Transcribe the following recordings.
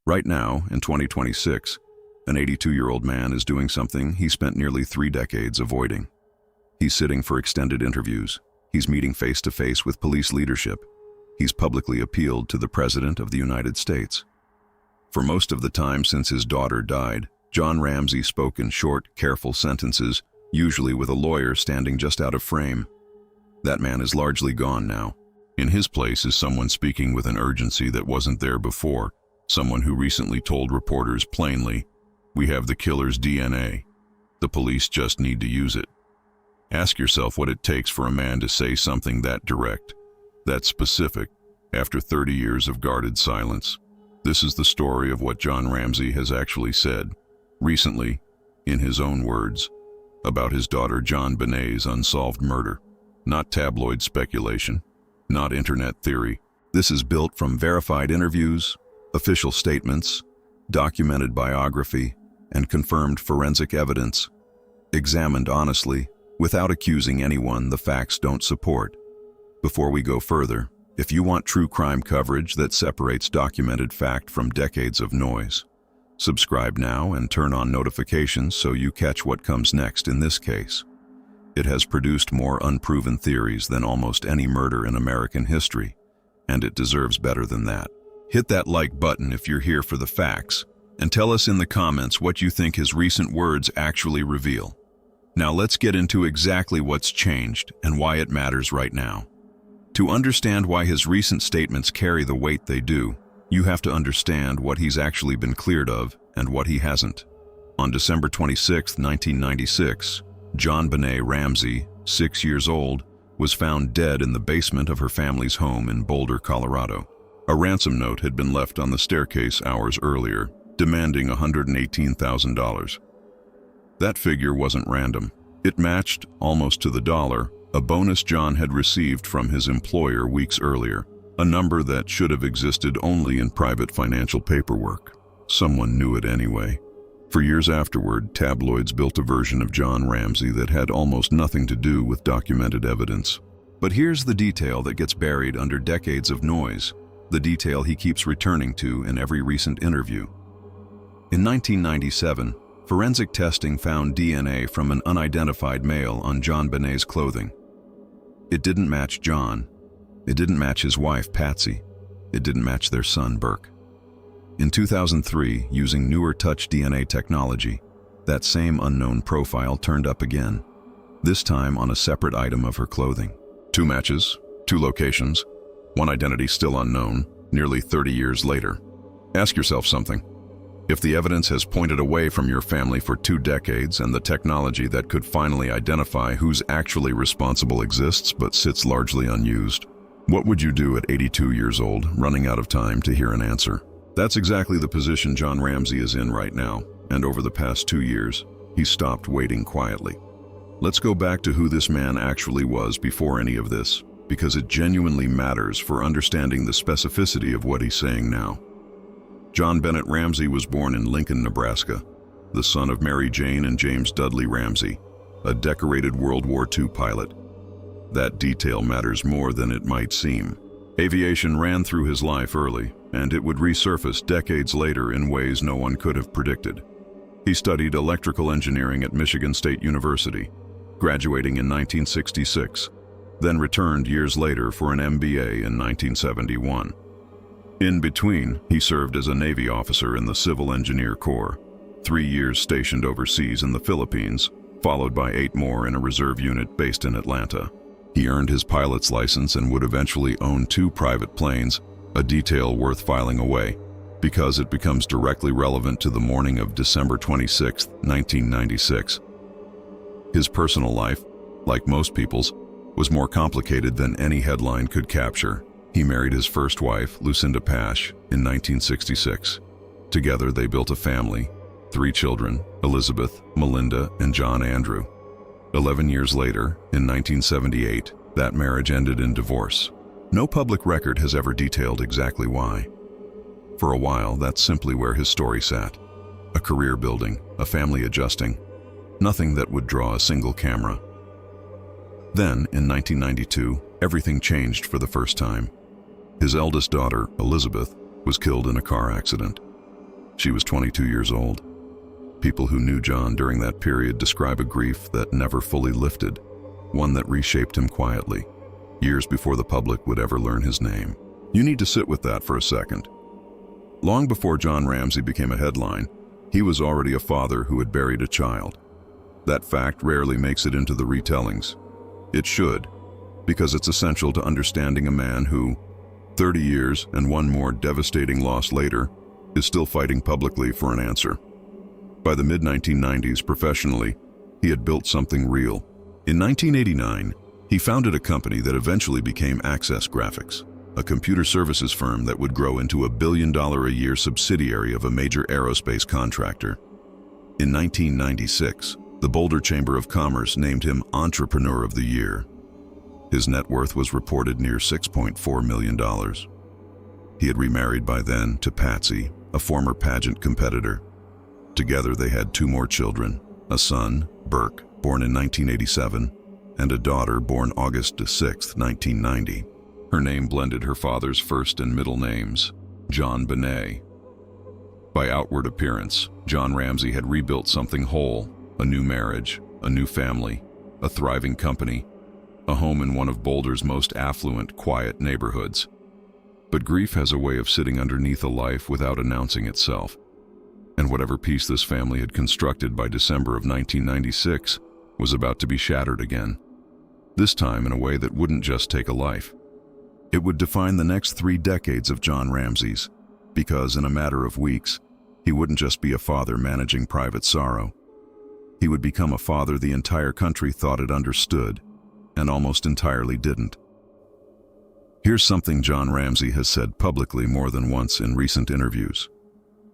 Right now, in 2026, an 82-year-old man is doing something he spent nearly 3 decades avoiding. He's sitting for extended interviews. He's meeting face-to-face with police leadership. He's publicly appealed to the President of the United States. For most of the time since his daughter died, John Ramsay spoke in short, careful sentences, usually with a lawyer standing just out of frame. That man is largely gone now. In his place is someone speaking with an urgency that wasn't there before, someone who recently told reporters plainly, "We have the killer's DNA. The police just need to use it." Ask yourself what it takes for a man to say something that direct, that specific, after 30 years of guarded silence. This is the story of what John Ramsay has actually said, recently, in his own words, about his daughter JonBenet's unsolved murder. Not tabloid speculation, not internet theory. This is built from verified interviews, official statements, documented biography, and confirmed forensic evidence, examined honestly, without accusing anyone the facts don't support. Before we go further, if you want true crime coverage that separates documented fact from decades of noise, subscribe now and turn on notifications so you catch what comes next in this case. It has produced more unproven theories than almost any murder in American history, and it deserves better than that. Hit that like button if you're here for the facts, and tell us in the comments what you think his recent words actually reveal. Now let's get into exactly what's changed and why it matters right now. To understand why his recent statements carry the weight they do, you have to understand what he's actually been cleared of and what he hasn't. On December 26, 1996, JonBenét Ramsay, 6 years old, was found dead in the basement of her family's home in Boulder, Colorado. A ransom note had been left on the staircase hours earlier, demanding $118,000. That figure wasn't random. It matched, almost to the dollar, a bonus John had received from his employer weeks earlier, a number that should have existed only in private financial paperwork. Someone knew it anyway. For years afterward, tabloids built a version of John Ramsay that had almost nothing to do with documented evidence. But here's the detail that gets buried under decades of noise, the detail he keeps returning to in every recent interview. In 1997, forensic testing found DNA from an unidentified male on JonBenet's clothing. It didn't match John. It didn't match his wife, Patsy. It didn't match their son, Burke. In 2003, using newer touch DNA technology, that same unknown profile turned up again, this time on a separate item of her clothing. 2 matches, 2 locations, one identity still unknown, nearly 30 years later. Ask yourself something. If the evidence has pointed away from your family for 2 decades and the technology that could finally identify who's actually responsible exists but sits largely unused, what would you do at 82 years old, running out of time to hear an answer? That's exactly the position John Ramsay is in right now, and over the past 2 years, he's stopped waiting quietly. Let's go back to who this man actually was before any of this, because it genuinely matters for understanding the specificity of what he's saying now. JonBenét Ramsay was born in Lincoln, Nebraska, the son of Mary Jane and James Dudley Ramsay, a decorated World War II pilot. That detail matters more than it might seem. Aviation ran through his life early, and it would resurface decades later in ways no one could have predicted. He studied electrical engineering at Michigan State University, graduating in 1966, then returned years later for an MBA in 1971. In between, he served as a Navy officer in the Civil Engineer Corps, 3 years stationed overseas in the Philippines, followed by 8 more in a reserve unit based in Atlanta. He earned his pilot's license and would eventually own 2 private planes, a detail worth filing away, because it becomes directly relevant to the morning of December 26, 1996. His personal life, like most people's, was more complicated than any headline could capture. He married his first wife, Lucinda Pash, in 1966. Together they built a family, 3 children, Elizabeth, Melinda, and John Andrew. 11 years later, in 1978, that marriage ended in divorce. No public record has ever detailed exactly why. For a while, that's simply where his story sat. A career building, a family adjusting, nothing that would draw a single camera. Then, in 1992, everything changed for the first time. His eldest daughter, Elizabeth, was killed in a car accident. She was 22 years old. People who knew John during that period describe a grief that never fully lifted, one that reshaped him quietly, years before the public would ever learn his name. You need to sit with that for a second. Long before John Ramsay became a headline, he was already a father who had buried a child. That fact rarely makes it into the retellings. It should, because it's essential to understanding a man who, 30 years and one more devastating loss later, is still fighting publicly for an answer. By the mid-1990s, professionally, he had built something real. In 1989, he founded a company that eventually became Access Graphics, a computer services firm that would grow into $1 billion-a-year subsidiary of a major aerospace contractor. In 1996, the Boulder Chamber of Commerce named him Entrepreneur of the Year. His net worth was reported near $6.4 million. He had remarried by then to Patsy, a former pageant competitor. Together they had 2 more children, a son, Burke, born in 1987, and a daughter born August 6, 1990. Her name blended her father's first and middle names, JonBenét. By outward appearance, John Ramsay had rebuilt something whole, a new marriage, a new family, a thriving company, a home in one of Boulder's most affluent, quiet neighborhoods. But grief has a way of sitting underneath a life without announcing itself. And whatever peace this family had constructed by December of 1996 was about to be shattered again. This time in a way that wouldn't just take a life. It would define the next 3 decades of John Ramsay's, because in a matter of weeks, he wouldn't just be a father managing private sorrow. He would become a father the entire country thought it understood, and almost entirely didn't. Here's something John Ramsay has said publicly more than once in recent interviews.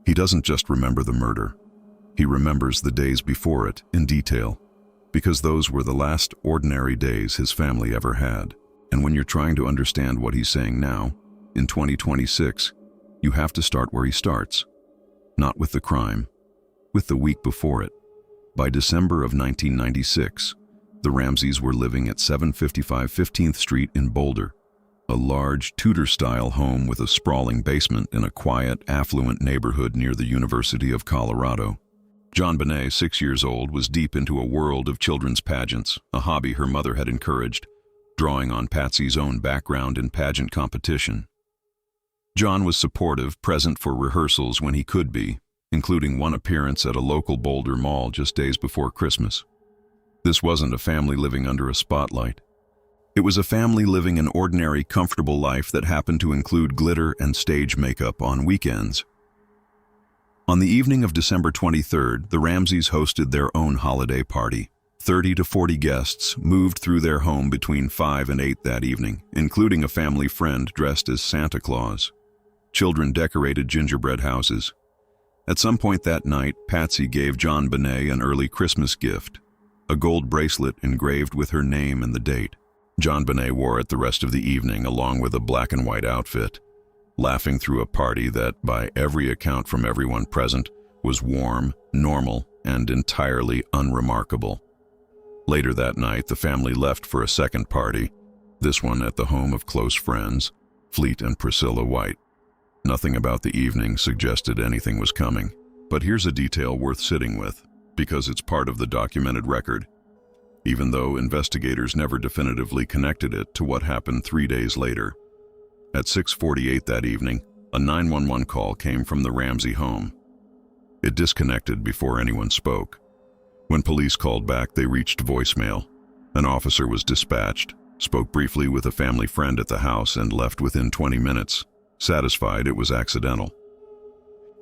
He doesn't just remember the murder. He remembers the days before it in detail, because those were the last ordinary days his family ever had. And when you're trying to understand what he's saying now, in 2026, you have to start where he starts. Not with the crime, with the week before it. By December of 1996, the Ramsays were living at 755 15th Street in Boulder, a large Tudor-style home with a sprawling basement in a quiet, affluent neighborhood near the University of Colorado. JonBenét, 6 years old, was deep into a world of children's pageants, a hobby her mother had encouraged, drawing on Patsy's own background in pageant competition. John was supportive, present for rehearsals when he could be, including one appearance at a local Boulder mall just days before Christmas. This wasn't a family living under a spotlight. It was a family living an ordinary, comfortable life that happened to include glitter and stage makeup on weekends. On the evening of December 23rd, the Ramsays hosted their own holiday party. 30 to 40 guests moved through their home between 5 and 8 that evening, including a family friend dressed as Santa Claus. Children decorated gingerbread houses. At some point that night, Patsy gave JonBenét an early Christmas gift, a gold bracelet engraved with her name and the date. JonBenét wore it the rest of the evening along with a black and white outfit, laughing through a party that, by every account from everyone present, was warm, normal, and entirely unremarkable. Later that night, the family left for a second party, this one at the home of close friends, Fleet and Priscilla White. Nothing about the evening suggested anything was coming, but here's a detail worth sitting with, because it's part of the documented record, even though investigators never definitively connected it to what happened 3 days later. At 6:48 that evening, a 911 call came from the Ramsay home. It disconnected before anyone spoke. When police called back, they reached voicemail. An officer was dispatched, spoke briefly with a family friend at the house, and left within 20 minutes, satisfied it was accidental.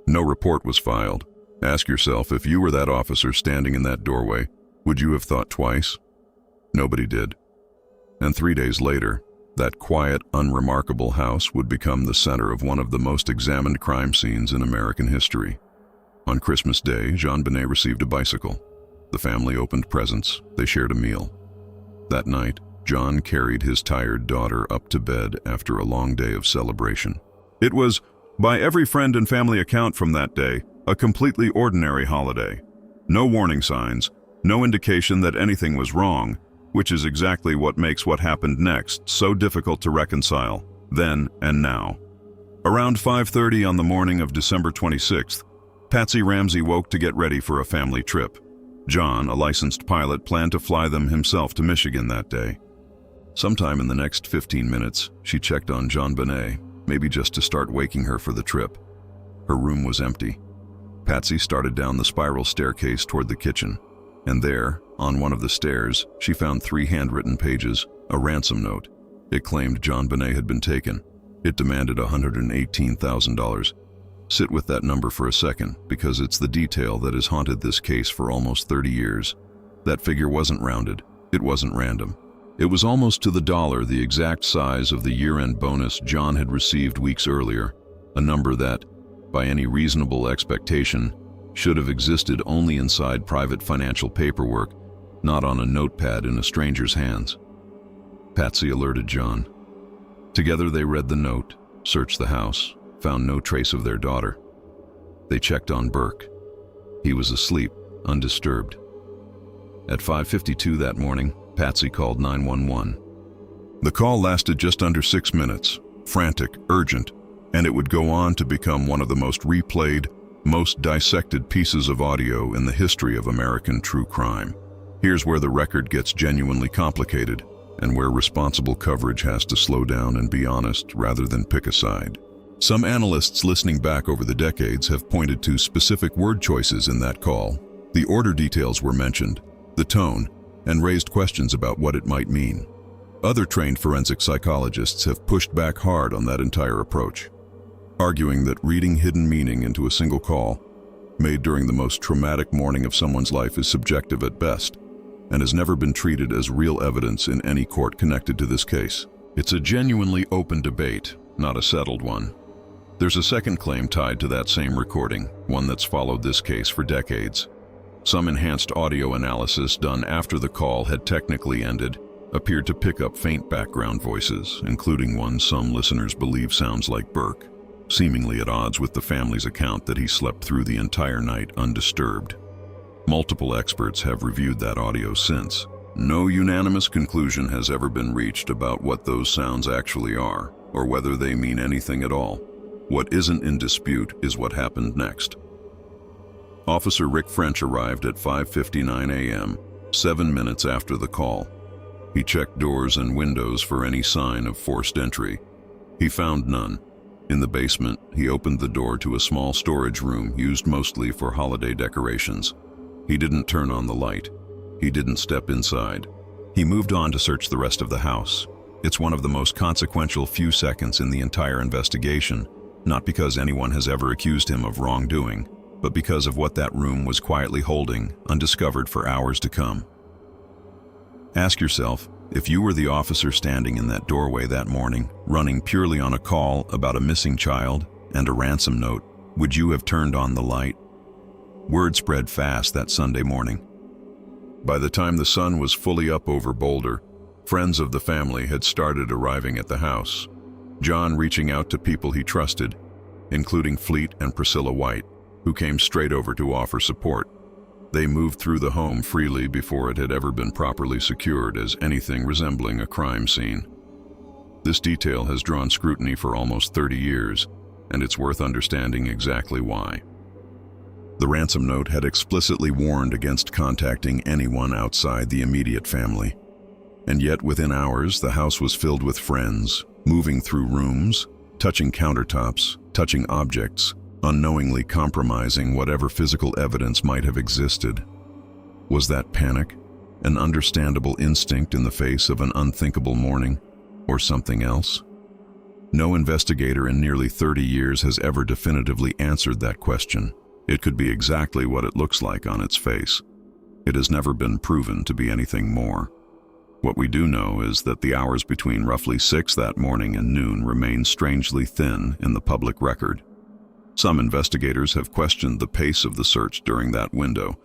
No report was filed. Ask yourself, if you were that officer standing in that doorway, would you have thought twice? Nobody did. And 3 days later, that quiet, unremarkable house would become the center of one of the most examined crime scenes in American history. On Christmas Day, JonBenét received a bicycle. The family opened presents. They shared a meal. That night, John carried his tired daughter up to bed after a long day of celebration. It was, by every friend and family account from that day, a completely ordinary holiday. No warning signs, no indication that anything was wrong, which is exactly what makes what happened next so difficult to reconcile, then and now. Around 5:30 on the morning of December 26th, Patsy Ramsay woke to get ready for a family trip. John, a licensed pilot, planned to fly them himself to Michigan that day. Sometime in the next 15 minutes, she checked on JonBenét, maybe just to start waking her for the trip. Her room was empty. Patsy started down the spiral staircase toward the kitchen, and there, on one of the stairs, she found 3 handwritten pages, a ransom note. It claimed JonBenét had been taken. It demanded $118,000. Sit with that number for a second, because it's the detail that has haunted this case for almost 30 years. That figure wasn't rounded. It wasn't random. It was almost to the dollar the exact size of the year-end bonus John had received weeks earlier, a number that, by any reasonable expectation, should have existed only inside private financial paperwork, not on a notepad in a stranger's hands. Patsy alerted John. Together they read the note, searched the house, found no trace of their daughter. They checked on Burke. He was asleep, undisturbed. At 5:52 that morning, Patsy called 911. The call lasted just under 6 minutes, frantic, urgent, and it would go on to become one of the most replayed, most dissected pieces of audio in the history of American true crime. Here's where the record gets genuinely complicated, and where responsible coverage has to slow down and be honest rather than pick a side. Some analysts listening back over the decades have pointed to specific word choices in that call. The order details were mentioned, the tone, and raised questions about what it might mean. Other trained forensic psychologists have pushed back hard on that entire approach, arguing that reading hidden meaning into a single call, made during the most traumatic morning of someone's life, is subjective at best, and has never been treated as real evidence in any court connected to this case. It's a genuinely open debate, not a settled one. There's a second claim tied to that same recording, one that's followed this case for decades. Some enhanced audio analysis done after the call had technically ended appeared to pick up faint background voices, including one some listeners believe sounds like Burke, seemingly at odds with the family's account that he slept through the entire night undisturbed. Multiple experts have reviewed that audio since. No unanimous conclusion has ever been reached about what those sounds actually are, or whether they mean anything at all. What isn't in dispute is what happened next. Officer Rick French arrived at 5:59 a.m., 7 minutes after the call. He checked doors and windows for any sign of forced entry. He found none. In the basement, he opened the door to a small storage room used mostly for holiday decorations. He didn't turn on the light. He didn't step inside. He moved on to search the rest of the house. It's one of the most consequential few seconds in the entire investigation, not because anyone has ever accused him of wrongdoing, but because of what that room was quietly holding, undiscovered for hours to come. Ask yourself, if you were the officer standing in that doorway that morning, running purely on a call about a missing child and a ransom note, would you have turned on the light? Word spread fast that Sunday morning. By the time the sun was fully up over Boulder, friends of the family had started arriving at the house, John reaching out to people he trusted, including Fleet and Priscilla White, who came straight over to offer support. They moved through the home freely before it had ever been properly secured as anything resembling a crime scene. This detail has drawn scrutiny for almost 30 years, and it's worth understanding exactly why. The ransom note had explicitly warned against contacting anyone outside the immediate family. And yet within hours, the house was filled with friends, moving through rooms, touching countertops, touching objects, unknowingly compromising whatever physical evidence might have existed. Was that panic, an understandable instinct in the face of an unthinkable morning, or something else? No investigator in nearly 30 years has ever definitively answered that question. It could be exactly what it looks like on its face. It has never been proven to be anything more. What we do know is that the hours between roughly 6 that morning and noon remain strangely thin in the public record. Some investigators have questioned the pace of the search during that window,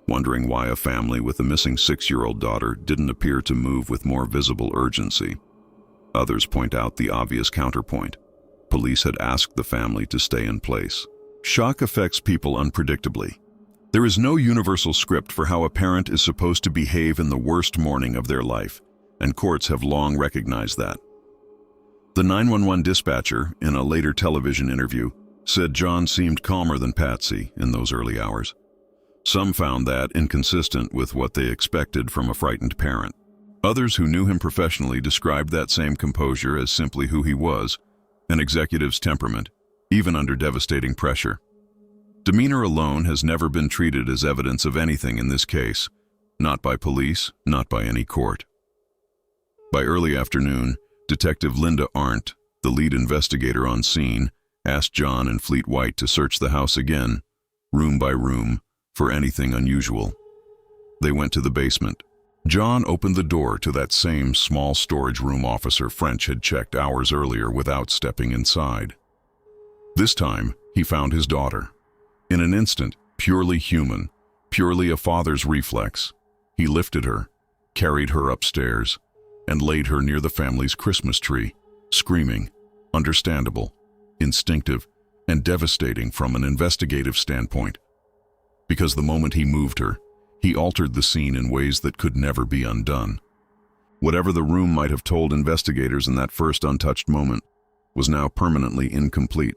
wondering why a family with a missing 6-year-old daughter didn't appear to move with more visible urgency. Others point out the obvious counterpoint. Police had asked the family to stay in place. Shock affects people unpredictably. There is no universal script for how a parent is supposed to behave in the worst morning of their life, and courts have long recognized that. The 911 dispatcher, in a later television interview, said John seemed calmer than Patsy in those early hours. Some found that inconsistent with what they expected from a frightened parent. Others who knew him professionally described that same composure as simply who he was, an executive's temperament, even under devastating pressure. Demeanor alone has never been treated as evidence of anything in this case, not by police, not by any court. By early afternoon, Detective Linda Arndt, the lead investigator on scene, asked John and Fleet White to search the house again, room by room, for anything unusual. They went to the basement. John opened the door to that same small storage room Officer French had checked hours earlier without stepping inside. This time, he found his daughter. In an instant, purely human, purely a father's reflex, he lifted her, carried her upstairs, and laid her near the family's Christmas tree, screaming, understandable, instinctive, and devastating from an investigative standpoint. Because the moment he moved her, he altered the scene in ways that could never be undone. Whatever the room might have told investigators in that first untouched moment was now permanently incomplete.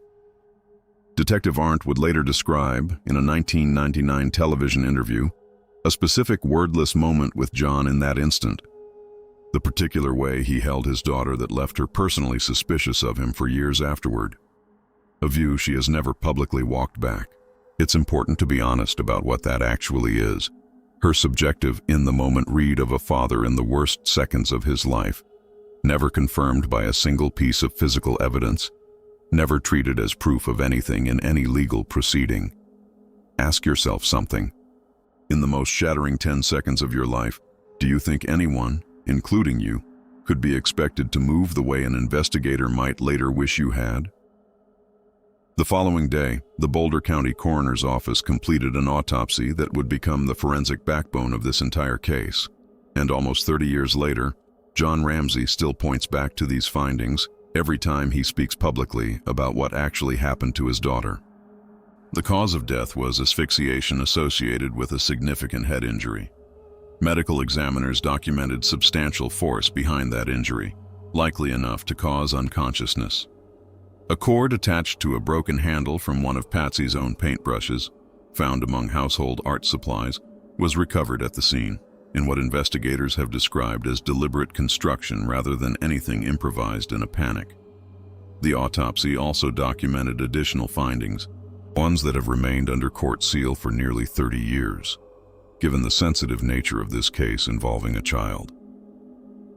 Detective Arndt would later describe, in a 1999 television interview, a specific wordless moment with John in that instant. The particular way he held his daughter that left her personally suspicious of him for years afterward. A view she has never publicly walked back. It's important to be honest about what that actually is. Her subjective, in-the-moment read of a father in the worst seconds of his life, never confirmed by a single piece of physical evidence, never treated as proof of anything in any legal proceeding. Ask yourself something. In the most shattering 10 seconds of your life, do you think anyone, including you, could be expected to move the way an investigator might later wish you had? The following day, the Boulder County Coroner's Office completed an autopsy that would become the forensic backbone of this entire case. And almost 30 years later, John Ramsay still points back to these findings every time he speaks publicly about what actually happened to his daughter. The cause of death was asphyxiation associated with a significant head injury. Medical examiners documented substantial force behind that injury, likely enough to cause unconsciousness. A cord attached to a broken handle from one of Patsy's own paintbrushes, found among household art supplies, was recovered at the scene, in what investigators have described as deliberate construction rather than anything improvised in a panic. The autopsy also documented additional findings, ones that have remained under court seal for nearly 30 years, given the sensitive nature of this case involving a child.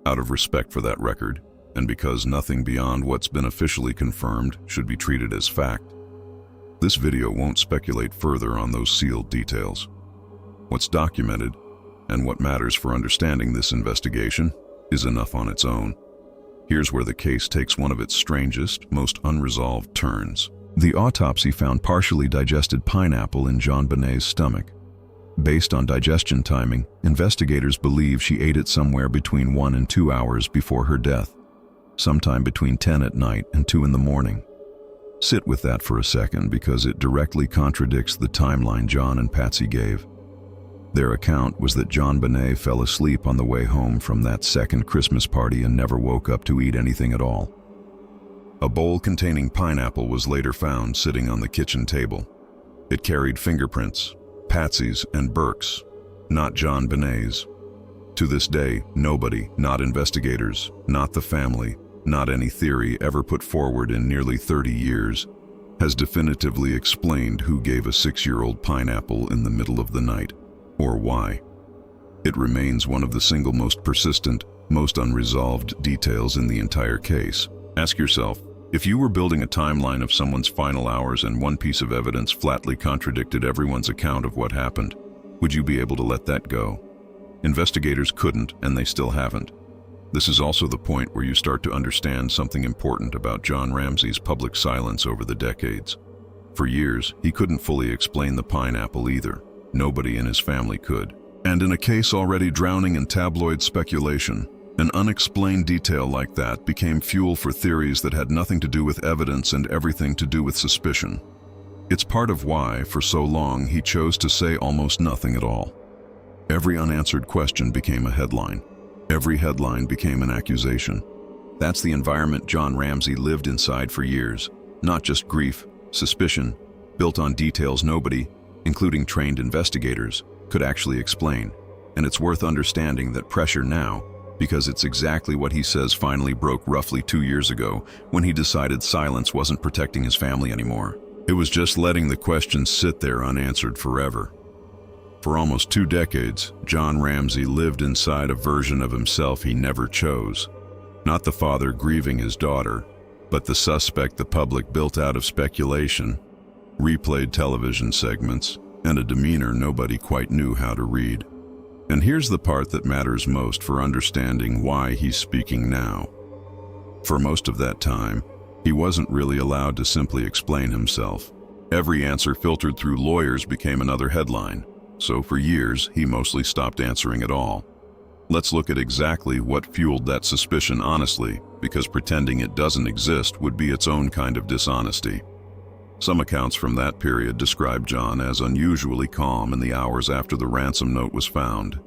Out of respect for that record, and because nothing beyond what's been officially confirmed should be treated as fact, this video won't speculate further on those sealed details. What's documented, and what matters for understanding this investigation, is enough on its own. Here's where the case takes one of its strangest, most unresolved turns. The autopsy found partially digested pineapple in JonBenet's stomach. Based on digestion timing, investigators believe she ate it somewhere between 1 and 2 hours before her death, sometime between 10 at night and 2 in the morning. Sit with that for a second because it directly contradicts the timeline John and Patsy gave. Their account was that JonBenét fell asleep on the way home from that second Christmas party and never woke up to eat anything at all. A bowl containing pineapple was later found sitting on the kitchen table. It carried fingerprints, Patsy's and Burke's, not JonBenét's. To this day, nobody, not investigators, not the family, not any theory ever put forward in nearly 30 years, has definitively explained who gave a 6-year-old pineapple in the middle of the night, or why. It remains one of the single most persistent, most unresolved details in the entire case. Ask yourself, if you were building a timeline of someone's final hours and one piece of evidence flatly contradicted everyone's account of what happened, would you be able to let that go? Investigators couldn't, and they still haven't. This is also the point where you start to understand something important about John Ramsay's public silence over the decades. For years, he couldn't fully explain the pineapple either. Nobody in his family could. And in a case already drowning in tabloid speculation, an unexplained detail like that became fuel for theories that had nothing to do with evidence and everything to do with suspicion. It's part of why, for so long, he chose to say almost nothing at all. Every unanswered question became a headline. Every headline became an accusation. That's the environment John Ramsay lived inside for years. Not just grief, suspicion, built on details nobody, including trained investigators, could actually explain. And it's worth understanding that pressure now, because it's exactly what he says finally broke roughly 2 years ago when he decided silence wasn't protecting his family anymore. It was just letting the questions sit there unanswered forever. For almost 2 decades, John Ramsay lived inside a version of himself he never chose. Not the father grieving his daughter, but the suspect the public built out of speculation, replayed television segments, and a demeanor nobody quite knew how to read. And here's the part that matters most for understanding why he's speaking now. For most of that time, he wasn't really allowed to simply explain himself. Every answer filtered through lawyers became another headline, so for years he mostly stopped answering at all. Let's look at exactly what fueled that suspicion honestly, because pretending it doesn't exist would be its own kind of dishonesty. Some accounts from that period describe John as unusually calm in the hours after the ransom note was found,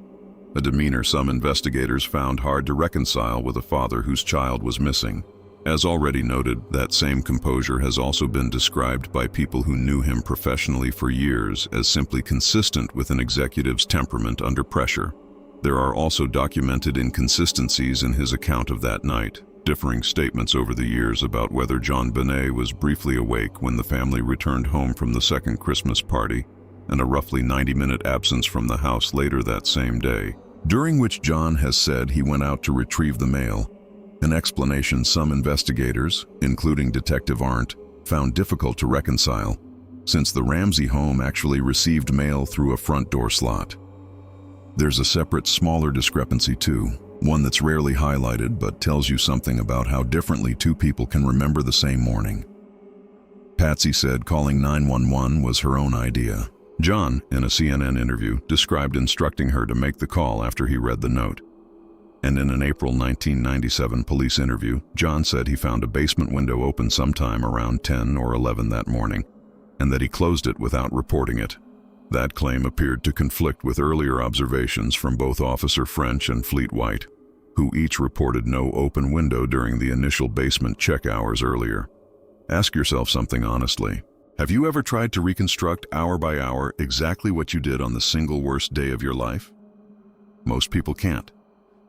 a demeanor some investigators found hard to reconcile with a father whose child was missing. As already noted, that same composure has also been described by people who knew him professionally for years as simply consistent with an executive's temperament under pressure. There are also documented inconsistencies in his account of that night, differing statements over the years about whether JonBenét was briefly awake when the family returned home from the second Christmas party, and a roughly 90-minute absence from the house later that same day, during which John has said he went out to retrieve the mail, an explanation some investigators, including Detective Arndt, found difficult to reconcile, since the Ramsay home actually received mail through a front door slot. There's a separate, smaller discrepancy too, one that's rarely highlighted but tells you something about how differently two people can remember the same morning. Patsy said calling 911 was her own idea. John, in a CNN interview, described instructing her to make the call after he read the note. And in an April 1997 police interview, John said he found a basement window open sometime around 10 or 11 that morning, and that he closed it without reporting it. That claim appeared to conflict with earlier observations from both Officer French and Fleet White, who each reported no open window during the initial basement check hours earlier. Ask yourself something honestly. Have you ever tried to reconstruct hour by hour exactly what you did on the single worst day of your life? Most people can't.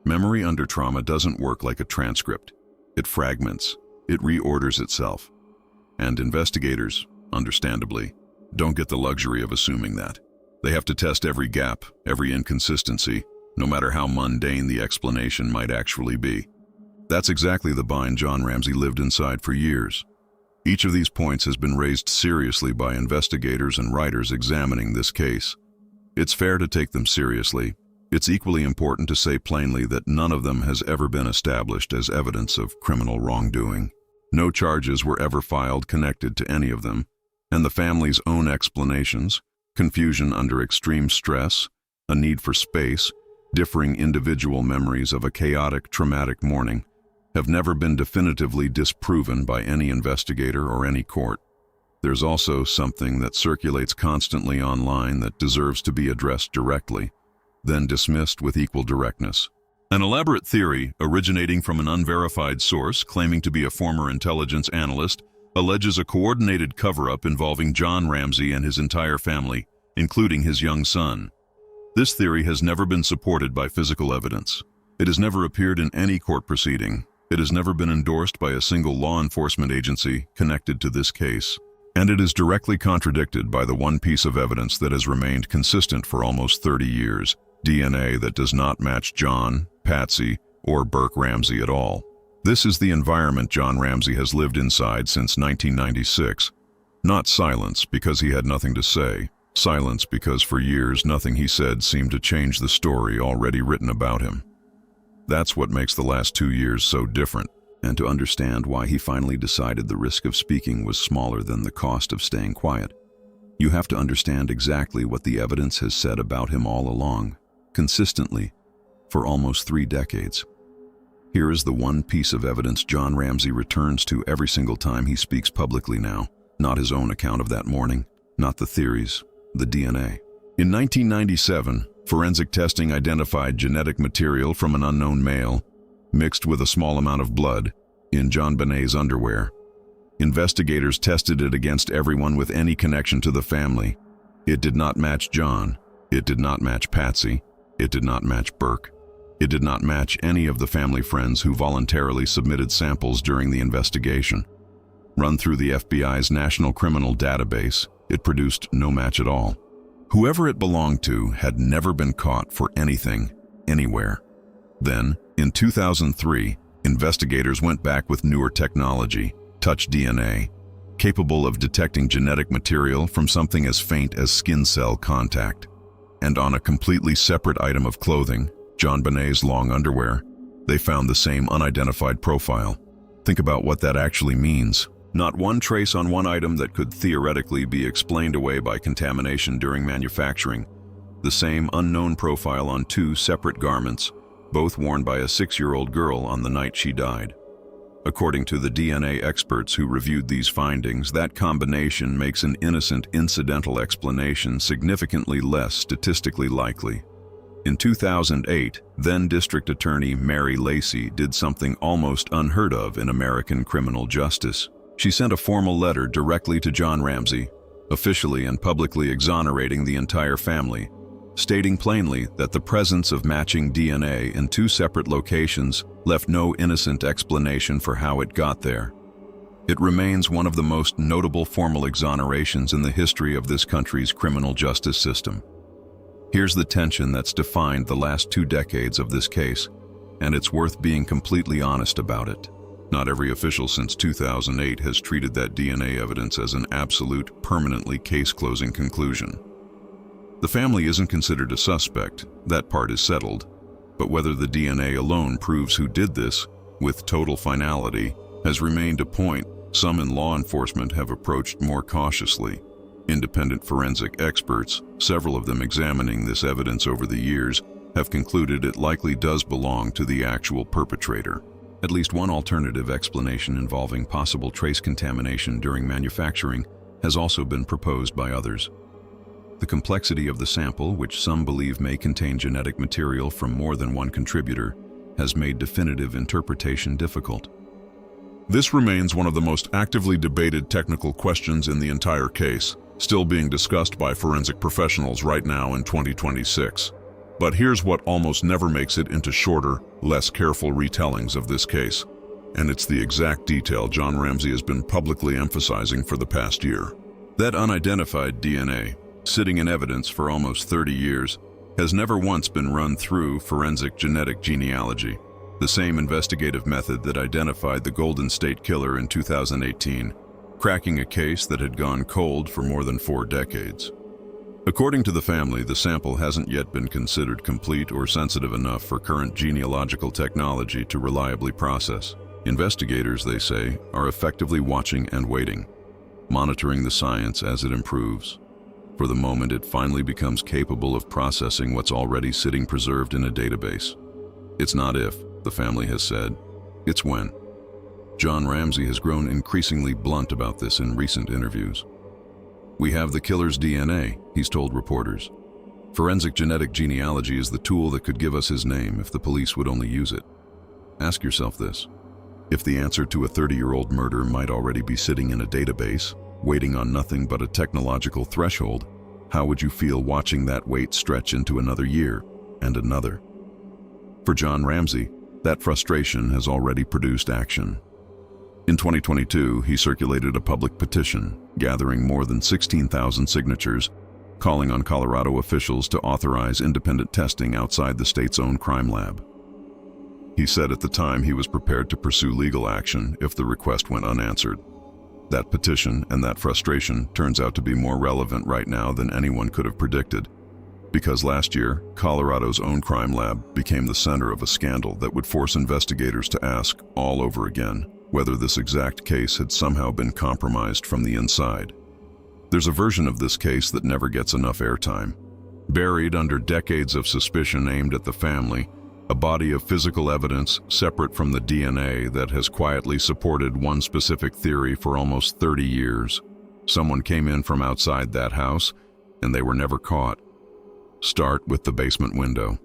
Memory under trauma doesn't work like a transcript. It fragments. It reorders itself. And investigators, understandably, don't get the luxury of assuming that. They have to test every gap, every inconsistency, no matter how mundane the explanation might actually be. That's exactly the bind John Ramsay lived inside for years. Each of these points has been raised seriously by investigators and writers examining this case. It's fair to take them seriously. It's equally important to say plainly that none of them has ever been established as evidence of criminal wrongdoing. No charges were ever filed connected to any of them, and the family's own explanations, confusion under extreme stress, a need for space, differing individual memories of a chaotic, traumatic morning, have never been definitively disproven by any investigator or any court. There's also something that circulates constantly online that deserves to be addressed directly, then dismissed with equal directness. An elaborate theory originating from an unverified source claiming to be a former intelligence analyst alleges a coordinated cover-up involving John Ramsay and his entire family, including his young son. This theory has never been supported by physical evidence. It has never appeared in any court proceeding. It has never been endorsed by a single law enforcement agency connected to this case. And it is directly contradicted by the one piece of evidence that has remained consistent for almost 30 years, DNA that does not match John, Patsy, or Burke Ramsay at all. This is the environment John Ramsay has lived inside since 1996. Not silence because he had nothing to say. Silence because for years nothing he said seemed to change the story already written about him. That's what makes the last 2 years so different, and to understand why he finally decided the risk of speaking was smaller than the cost of staying quiet, you have to understand exactly what the evidence has said about him all along, consistently, for almost 3 decades. Here is the one piece of evidence John Ramsay returns to every single time he speaks publicly now, not his own account of that morning, not the theories, the DNA. In 1997, forensic testing identified genetic material from an unknown male, mixed with a small amount of blood, in JonBenét's underwear. Investigators tested it against everyone with any connection to the family. It did not match John. It did not match Patsy. It did not match Burke. It did not match any of the family friends who voluntarily submitted samples during the investigation. Run through the FBI's National Criminal Database, it produced no match at all. Whoever it belonged to had never been caught for anything, anywhere. Then, in 2003, investigators went back with newer technology, touch DNA, capable of detecting genetic material from something as faint as skin cell contact. And on a completely separate item of clothing, JonBenet's long underwear, they found the same unidentified profile. Think about what that actually means. Not one trace on one item that could theoretically be explained away by contamination during manufacturing. The same unknown profile on two separate garments, both worn by a 6-year-old girl on the night she died. According to the DNA experts who reviewed these findings, that combination makes an innocent incidental explanation significantly less statistically likely. In 2008, then District Attorney Mary Lacey did something almost unheard of in American criminal justice. She sent a formal letter directly to John Ramsay, officially and publicly exonerating the entire family, stating plainly that the presence of matching DNA in two separate locations left no innocent explanation for how it got there. It remains one of the most notable formal exonerations in the history of this country's criminal justice system. Here's the tension that's defined the last 2 decades of this case, and it's worth being completely honest about it. Not every official since 2008 has treated that DNA evidence as an absolute, permanently case-closing conclusion. The family isn't considered a suspect, that part is settled, but whether the DNA alone proves who did this, with total finality, has remained a point some in law enforcement have approached more cautiously. Independent forensic experts, several of them examining this evidence over the years, have concluded it likely does belong to the actual perpetrator. At least one alternative explanation involving possible trace contamination during manufacturing has also been proposed by others. The complexity of the sample, which some believe may contain genetic material from more than one contributor, has made definitive interpretation difficult. This remains one of the most actively debated technical questions in the entire case, still being discussed by forensic professionals right now in 2026. But here's what almost never makes it into shorter, less careful retellings of this case. And it's the exact detail John Ramsay has been publicly emphasizing for the past year. That unidentified DNA, sitting in evidence for almost 30 years, has never once been run through forensic genetic genealogy, the same investigative method that identified the Golden State Killer in 2018, cracking a case that had gone cold for more than 4 decades. According to the family, the sample hasn't yet been considered complete or sensitive enough for current genealogical technology to reliably process. Investigators, they say, are effectively watching and waiting, monitoring the science as it improves. For the moment, it finally becomes capable of processing what's already sitting preserved in a database. It's not if, the family has said, it's when. John Ramsay has grown increasingly blunt about this in recent interviews. "We have the killer's DNA," he's told reporters. "Forensic genetic genealogy is the tool that could give us his name if the police would only use it." Ask yourself this. If the answer to a 30-year-old murder might already be sitting in a database, waiting on nothing but a technological threshold, how would you feel watching that wait stretch into another year and another? For John Ramsay, that frustration has already produced action. In 2022, he circulated a public petition, gathering more than 16,000 signatures, calling on Colorado officials to authorize independent testing outside the state's own crime lab. He said at the time he was prepared to pursue legal action if the request went unanswered. That petition and that frustration turns out to be more relevant right now than anyone could have predicted, because last year, Colorado's own crime lab became the center of a scandal that would force investigators to ask all over again whether this exact case had somehow been compromised from the inside. There's a version of this case that never gets enough airtime. Buried under decades of suspicion aimed at the family, a body of physical evidence separate from the DNA that has quietly supported one specific theory for almost 30 years. Someone came in from outside that house, and they were never caught. Start with the basement window.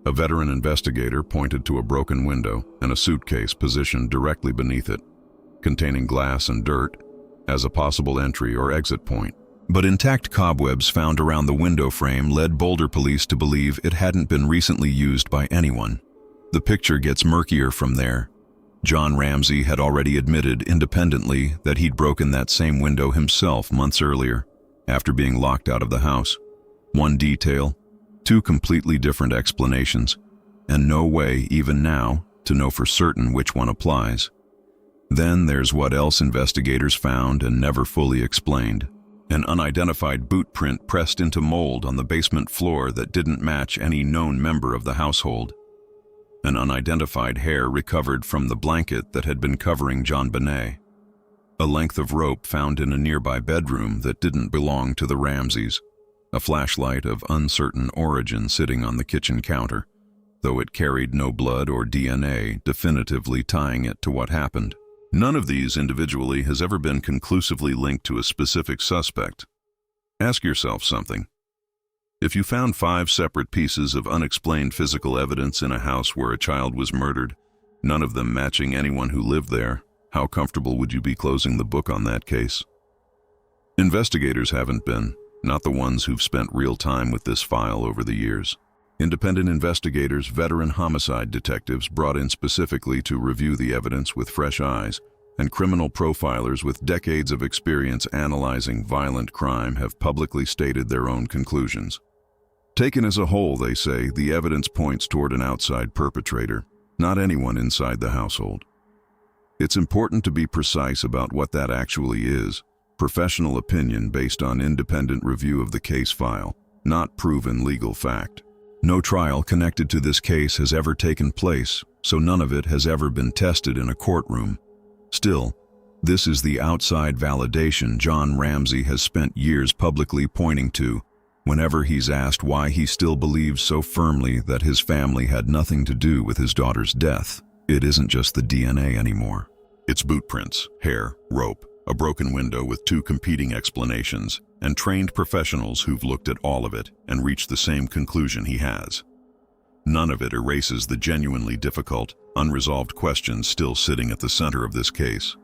A veteran investigator pointed to a broken window and a suitcase positioned directly beneath it. containing glass and dirt, as a possible entry or exit point. But intact cobwebs found around the window frame led Boulder police to believe it hadn't been recently used by anyone. The picture gets murkier from there. John Ramsay had already admitted independently that he'd broken that same window himself months earlier, after being locked out of the house. One detail, two completely different explanations, and no way, even now, to know for certain which one applies. Then there's what else investigators found and never fully explained. An unidentified boot print pressed into mold on the basement floor that didn't match any known member of the household. An unidentified hair recovered from the blanket that had been covering JonBenét. A length of rope found in a nearby bedroom that didn't belong to the Ramseys. A flashlight of uncertain origin sitting on the kitchen counter, though it carried no blood or DNA definitively tying it to what happened. None of these individually has ever been conclusively linked to a specific suspect. Ask yourself something. If you found 5 separate pieces of unexplained physical evidence in a house where a child was murdered, none of them matching anyone who lived there, how comfortable would you be closing the book on that case? Investigators haven't been, not the ones who've spent real time with this file over the years. Independent investigators, veteran homicide detectives brought in specifically to review the evidence with fresh eyes, and criminal profilers with decades of experience analyzing violent crime have publicly stated their own conclusions. Taken as a whole, they say, the evidence points toward an outside perpetrator, not anyone inside the household. It's important to be precise about what that actually is, professional opinion based on independent review of the case file, not proven legal fact. No trial connected to this case has ever taken place, so none of it has ever been tested in a courtroom. Still, this is the outside validation John Ramsay has spent years publicly pointing to whenever he's asked why he still believes so firmly that his family had nothing to do with his daughter's death. It isn't just the DNA anymore. It's boot prints, hair, rope, a broken window with 2 competing explanations, and trained professionals who've looked at all of it and reached the same conclusion he has. None of it erases the genuinely difficult, unresolved questions still sitting at the center of this case.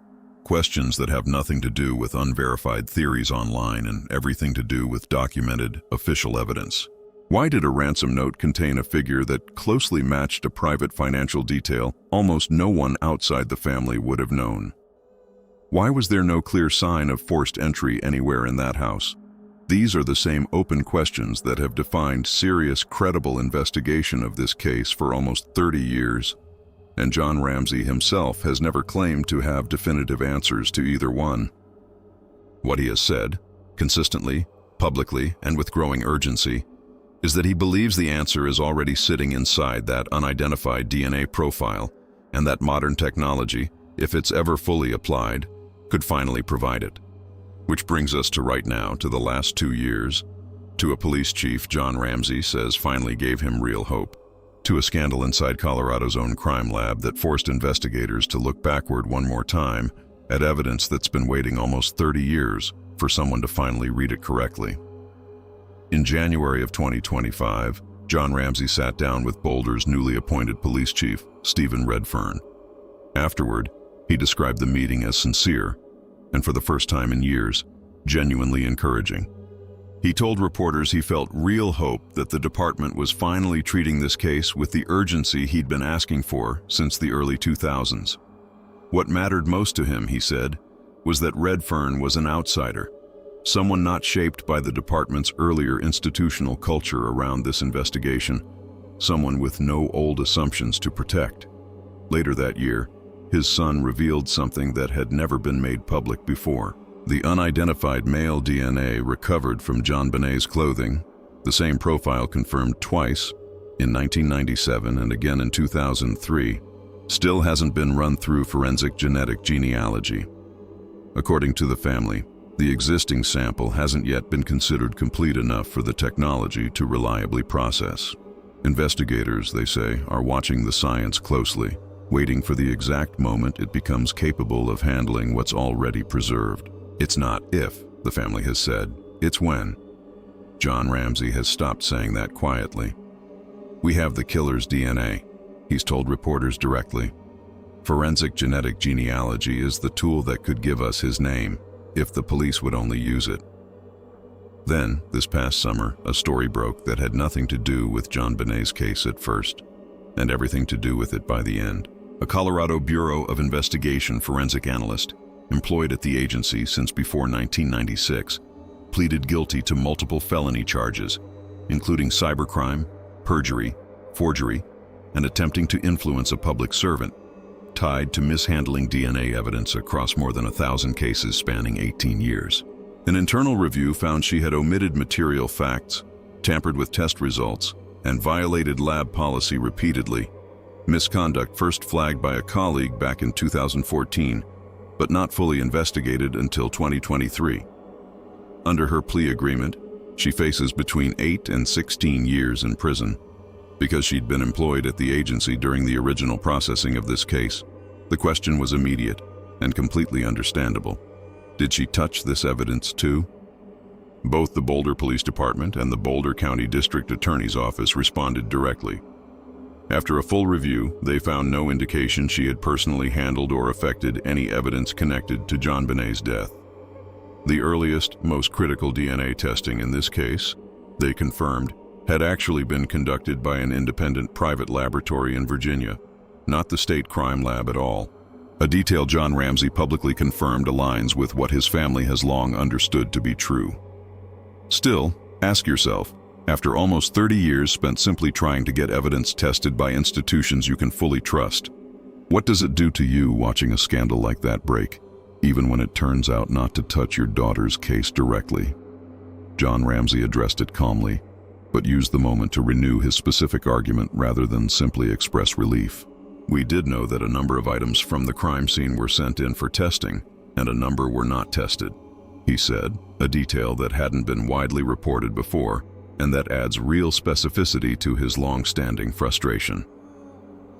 Questions that have nothing to do with unverified theories online and everything to do with documented, official evidence. Why did a ransom note contain a figure that closely matched a private financial detail almost no one outside the family would have known? Why was there no clear sign of forced entry anywhere in that house? These are the same open questions that have defined serious, credible investigation of this case for almost 30 years. And John Ramsay himself has never claimed to have definitive answers to either one. What he has said, consistently, publicly, and with growing urgency, is that he believes the answer is already sitting inside that unidentified DNA profile, and that modern technology, if it's ever fully applied, could finally provide it. Which brings us to right now, to the last 2 years, to a police chief John Ramsay says finally gave him real hope, to a scandal inside Colorado's own crime lab that forced investigators to look backward one more time at evidence that's been waiting almost 30 years for someone to finally read it correctly. In January of 2025, John Ramsay sat down with Boulder's newly appointed police chief, Stephen Redfern. Afterward, he described the meeting as sincere, and for the first time in years, genuinely encouraging. He told reporters he felt real hope that the department was finally treating this case with the urgency he'd been asking for since the early 2000s. What mattered most to him, he said, was that Redfern was an outsider, someone not shaped by the department's earlier institutional culture around this investigation, someone with no old assumptions to protect. Later that year, his son revealed something that had never been made public before. The unidentified male DNA recovered from JonBenét's clothing, the same profile confirmed twice, in 1997 and again in 2003, still hasn't been run through forensic genetic genealogy. According to the family, the existing sample hasn't yet been considered complete enough for the technology to reliably process. Investigators, they say, are watching the science closely, waiting for the exact moment it becomes capable of handling what's already preserved. It's not if, the family has said, it's when. John Ramsay has stopped saying that quietly. We have the killer's DNA, he's told reporters directly. Forensic genetic genealogy is the tool that could give us his name, if the police would only use it. Then, this past summer, a story broke that had nothing to do with JonBenet's case at first, and everything to do with it by the end. A Colorado Bureau of Investigation forensic analyst, employed at the agency since before 1996, pleaded guilty to multiple felony charges, including cybercrime, perjury, forgery, and attempting to influence a public servant, tied to mishandling DNA evidence across more than 1,000 cases spanning 18 years. An internal review found she had omitted material facts, tampered with test results, and violated lab policy repeatedly. Misconduct first flagged by a colleague back in 2014, but not fully investigated until 2023. Under her plea agreement, she faces between 8 and 16 years in prison. Because she'd been employed at the agency during the original processing of this case, the question was immediate and completely understandable. Did she touch this evidence too? Both the Boulder Police Department and the Boulder County District Attorney's Office responded directly. After a full review, they found no indication she had personally handled or affected any evidence connected to JonBenet's death. The earliest, most critical DNA testing in this case, they confirmed, had actually been conducted by an independent private laboratory in Virginia, not the state crime lab at all. A detail John Ramsay publicly confirmed aligns with what his family has long understood to be true. Still, ask yourself, after almost 30 years spent simply trying to get evidence tested by institutions you can fully trust, what does it do to you watching a scandal like that break, even when it turns out not to touch your daughter's case directly? John Ramsay addressed it calmly, but used the moment to renew his specific argument rather than simply express relief. We did know that a number of items from the crime scene were sent in for testing, and a number were not tested, he said, a detail that hadn't been widely reported before, and that adds real specificity to his long-standing frustration.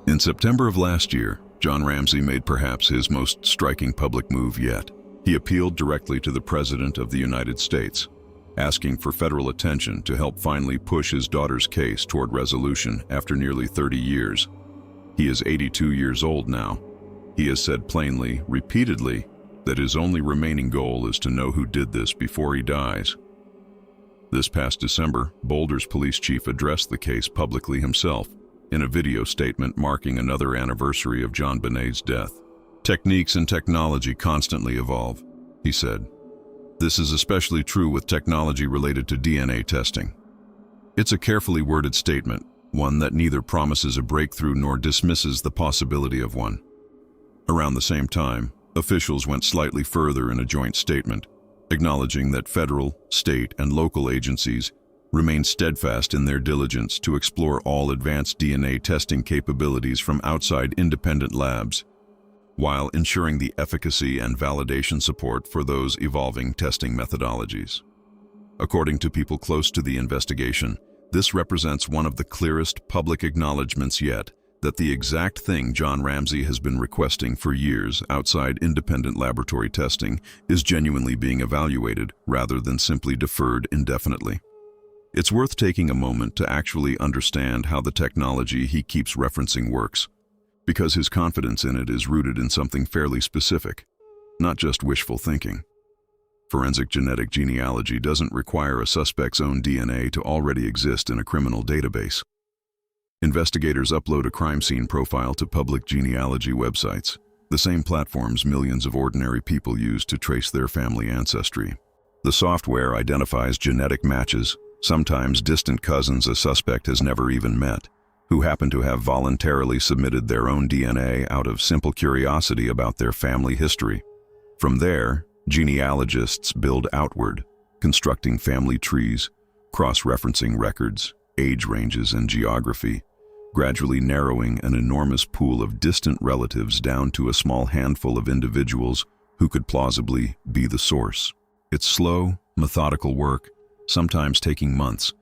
In September of last year, John Ramsay made perhaps his most striking public move yet. He appealed directly to the President of the United States, asking for federal attention to help finally push his daughter's case toward resolution after nearly 30 years. He is 82 years old now. He has said plainly, repeatedly, that his only remaining goal is to know who did this before he dies. This past December, Boulder's police chief addressed the case publicly himself in a video statement marking another anniversary of JonBenet's death. Techniques and technology constantly evolve, he said. This is especially true with technology related to DNA testing. It's a carefully worded statement, one that neither promises a breakthrough nor dismisses the possibility of one. Around the same time, officials went slightly further in a joint statement, acknowledging that federal, state, and local agencies remain steadfast in their diligence to explore all advanced DNA testing capabilities from outside independent labs, while ensuring the efficacy and validation support for those evolving testing methodologies. According to people close to the investigation, this represents one of the clearest public acknowledgments yet that the exact thing John Ramsay has been requesting for years outside independent laboratory testing is genuinely being evaluated rather than simply deferred indefinitely. It's worth taking a moment to actually understand how the technology he keeps referencing works, because his confidence in it is rooted in something fairly specific, not just wishful thinking. Forensic genetic genealogy doesn't require a suspect's own DNA to already exist in a criminal database. Investigators upload a crime scene profile to public genealogy websites, the same platforms millions of ordinary people use to trace their family ancestry. The software identifies genetic matches, sometimes distant cousins a suspect has never even met, who happen to have voluntarily submitted their own DNA out of simple curiosity about their family history. From there, genealogists build outward, constructing family trees, cross-referencing records, age ranges, and geography, gradually narrowing an enormous pool of distant relatives down to a small handful of individuals who could plausibly be the source. It's slow, methodical work, sometimes taking months,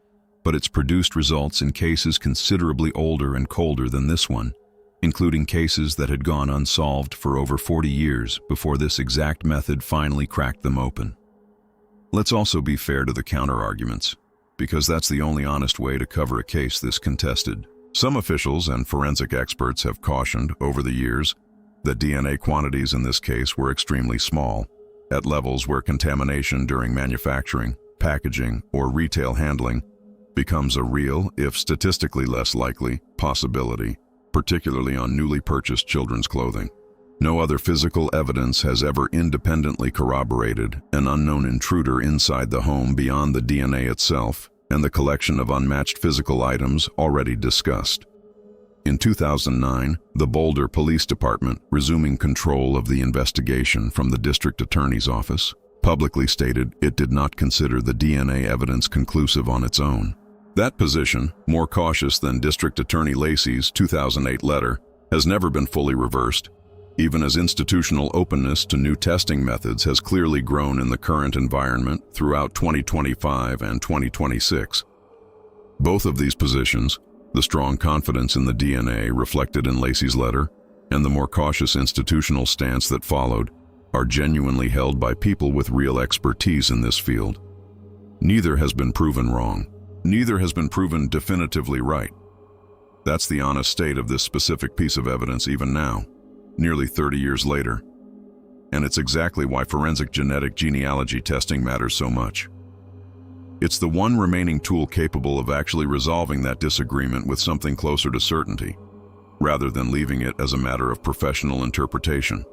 but it's produced results in cases considerably older and colder than this one, including cases that had gone unsolved for over 40 years before this exact method finally cracked them open. Let's also be fair to the counter-arguments, because that's the only honest way to cover a case this contested. Some officials and forensic experts have cautioned over the years The DNA quantities in this case were extremely small, at levels where contamination during manufacturing, packaging, or retail handling becomes a real, if statistically less likely, possibility, particularly on newly purchased children's clothing. No other physical evidence has ever independently corroborated an unknown intruder inside the home beyond the DNA itself and the collection of unmatched physical items already discussed. In 2009, the Boulder Police Department, resuming control of the investigation from the district attorney's office, publicly stated it did not consider the DNA evidence conclusive on its own. That position, more cautious than District Attorney Lacey's 2008 letter, has never been fully reversed, even as institutional openness to new testing methods has clearly grown in the current environment throughout 2025 and 2026. Both of these positions, the strong confidence in the DNA reflected in Lacey's letter and the more cautious institutional stance that followed, are genuinely held by people with real expertise in this field. Neither has been proven wrong. Neither has been proven definitively right. That's the honest state of this specific piece of evidence even now, nearly 30 years later. And it's exactly why forensic genetic genealogy testing matters so much. It's the one remaining tool capable of actually resolving that disagreement with something closer to certainty, rather than leaving it as a matter of professional interpretation.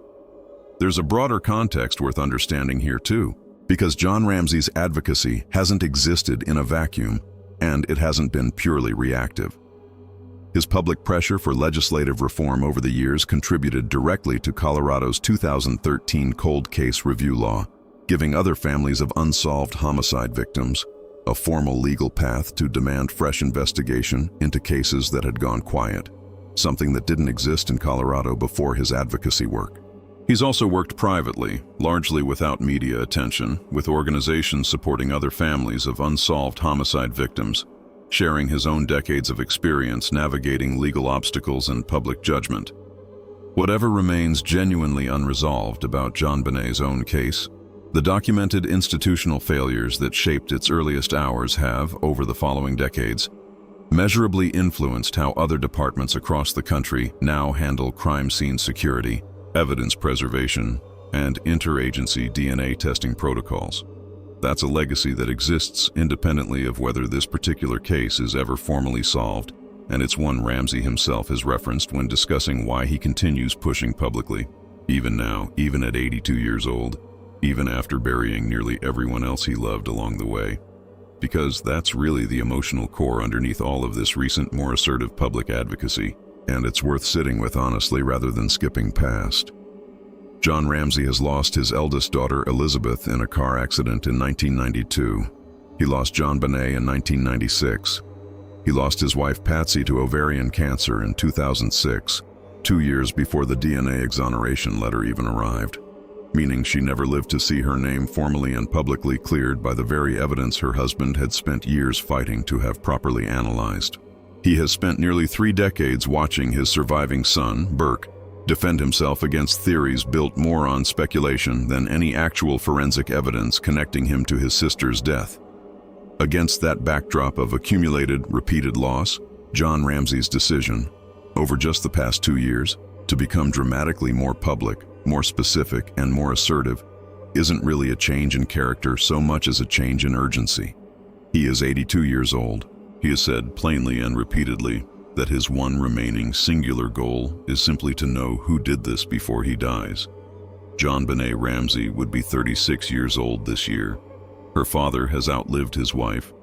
There's a broader context worth understanding here too, because John Ramsay's advocacy hasn't existed in a vacuum, and it hasn't been purely reactive. His public pressure for legislative reform over the years contributed directly to Colorado's 2013 cold case review law, giving other families of unsolved homicide victims a formal legal path to demand fresh investigation into cases that had gone quiet, something that didn't exist in Colorado before his advocacy work. He's also worked privately, largely without media attention, with organizations supporting other families of unsolved homicide victims, sharing his own decades of experience navigating legal obstacles and public judgment. Whatever remains genuinely unresolved about JonBenet's own case, the documented institutional failures that shaped its earliest hours have, over the following decades, measurably influenced how other departments across the country now handle crime scene security, evidence preservation, and interagency DNA testing protocols. That's a legacy that exists independently of whether this particular case is ever formally solved, and it's one Ramsay himself has referenced when discussing why he continues pushing publicly, even now, even at 82 years old, even after burying nearly everyone else he loved along the way. Because that's really the emotional core underneath all of this recent, more assertive public advocacy, and it's worth sitting with honestly rather than skipping past. John Ramsay has lost his eldest daughter Elizabeth in a car accident in 1992. He lost JonBenét in 1996. He lost his wife Patsy to ovarian cancer in 2006, 2 years before the DNA exoneration letter even arrived, meaning she never lived to see her name formally and publicly cleared by the very evidence her husband had spent years fighting to have properly analyzed. He has spent nearly 3 decades watching his surviving son, Burke, defend himself against theories built more on speculation than any actual forensic evidence connecting him to his sister's death. Against that backdrop of accumulated, repeated loss, John Ramsay's decision, over just the past 2 years, to become dramatically more public, more specific, and more assertive, isn't really a change in character so much as a change in urgency. He is 82 years old. He has said plainly and repeatedly that his one remaining singular goal is simply to know who did this before he dies. JonBenét Ramsay would be 36 years old this year. Her father has outlived his wife,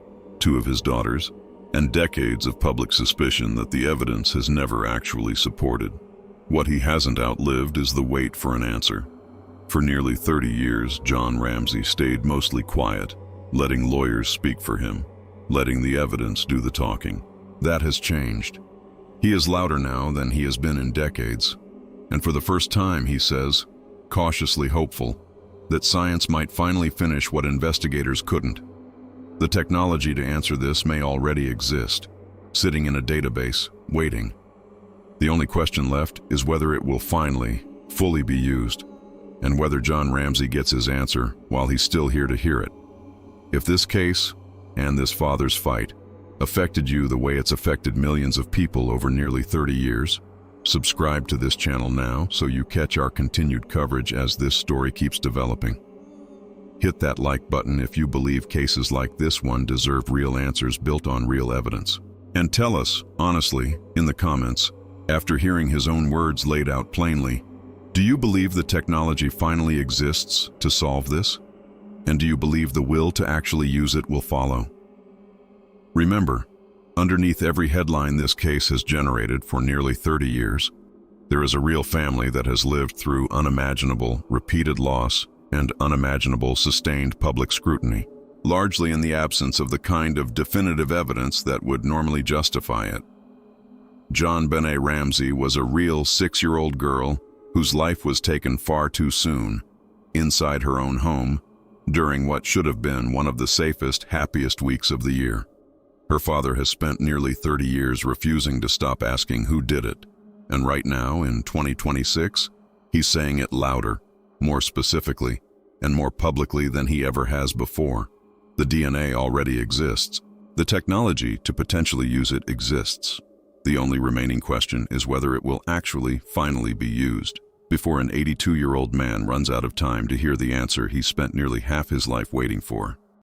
2 of his daughters, and decades of public suspicion that the evidence has never actually supported. What he hasn't outlived is the wait for an answer. For nearly 30 years, John Ramsay stayed mostly quiet, letting lawyers speak for him, letting the evidence do the talking. That has changed. He is louder now than he has been in decades, and for the first time, he says, cautiously hopeful, that science might finally finish what investigators couldn't. The technology to answer this may already exist, sitting in a database, waiting. The only question left is whether it will finally, fully be used, and whether John Ramsay gets his answer while he's still here to hear it. If this case, and this father's fight, affected you the way it's affected millions of people over nearly 30 years, Subscribe to this channel now so you catch our continued coverage as this story keeps developing. Hit that like button if you believe cases like this one deserve real answers built on real evidence. And tell us, honestly, in the comments, after hearing his own words laid out plainly, do you believe the technology finally exists to solve this? And do you believe the will to actually use it will follow? Remember, underneath every headline this case has generated for nearly 30 years, there is a real family that has lived through unimaginable, repeated loss and unimaginable, sustained public scrutiny, largely in the absence of the kind of definitive evidence that would normally justify it. JonBenét Ramsay was a real 6-year-old girl whose life was taken far too soon, inside her own home, during what should have been one of the safest, happiest weeks of the year. Her father has spent nearly 30 years refusing to stop asking who did it, and right now, in 2026, he's saying it louder, more specifically, and more publicly than he ever has before. The DNA already exists. The technology to potentially use it exists. The only remaining question is whether it will actually finally be used, before an 82-year-old man runs out of time to hear the answer he spent nearly half his life waiting for.